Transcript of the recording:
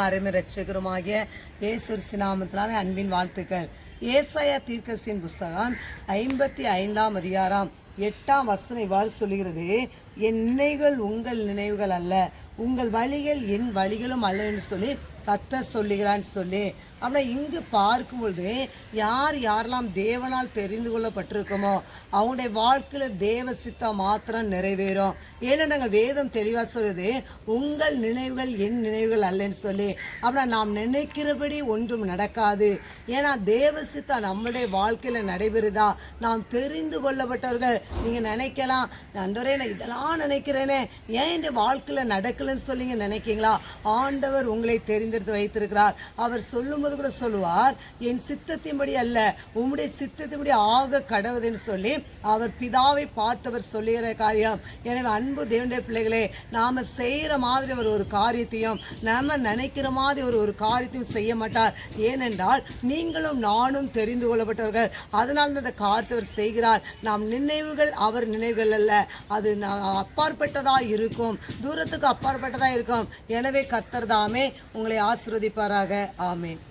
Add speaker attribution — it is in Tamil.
Speaker 1: அருமை இரட்சகருமாகிய இயேசு நாமத்தினால அன்பின் வாழ்த்துக்கள். ஏசாயா தீர்க்கதரிசியின் புஸ்தகம் 55ஆம் அதிகாரம் 8ஆம் வசனம் இவ்வாறு சொல்கிறது, என் நினைவுகள் உங்கள் நினைவுகள் அல்ல, உங்கள் வழிகள் என் வழிகளும் அல்ல என்று சொல்லி கர்த்தர் சொல்லுகிறான்னு சொல்லி. ஆனால் இங்கு பார்க்கும் பொழுது யாரெல்லாம் தேவனால் தெரிந்து கொள்ளப்பட்டிருக்கோமோ அவங்களுடைய வாழ்க்கையில் தேவ சித்தம் மாத்திரம் நிறைவேறும். ஏன்னா நாங்கள் வேதம் தெளிவாக சொல்லுது, உங்கள் நினைவுகள் என் நினைவுகள் அல்லன்னு சொல்லி. அப்படின்னா நாம் நினைக்கிறபடி ஒன்றும் நடக்காது. ஏன்னா தேவ சித்தம் நம்மளுடைய வாழ்க்கையில் நடைபெறுதா. நாம் தெரிந்து கொள்ளப்பட்டவர்கள். நீங்கள் நினைக்கலாம், நண்பரே நான் இதெல்லாம் நினைக்கிறேனே, ஏன் இந்த வாழ்க்கையில் நடக்கலன்னு சொல்லிங்க நினைக்கிங்களா? ஆண்டவர் உங்களை தெரிந்தெடுத்து வைத்திருக்கிறார். அவர் சொல்லும்போது கூட சொல்லுவார், என் சித்தத்தின்படி அல்ல உம்முடைய சித்தத்தின்படி ஆக கடவுதுன்னு சொல்லி அவர் பிதாவை பார்த்தவர் சொல்லுகிற காரியம். எனவே அன்பு தேவனுடைய பிள்ளைகளே, நாம் செய்கிற மாதிரி அவர் ஒரு காரியத்தையும் நம்ம நினைக்கிற மாதிரி ஒரு காரியத்தையும் செய்ய மாட்டார். ஏனென்றால் நீங்களும் நானும் தெரிந்து கொள்ளப்பட்டவர்கள். அதனால் அந்த காரியத்தை செய்கிறார். நாம் நினைவுகள் அவர் நினைவுகள் அல்ல, அது அப்பாற்பட்டதாக இருக்கும், தூரத்துக்கு அப்பாற்பட்டதாக இருக்கும். எனவே கர்த்தர் தாமே உங்களை ஆசீர்வதிப்பாராக. ஆமென்.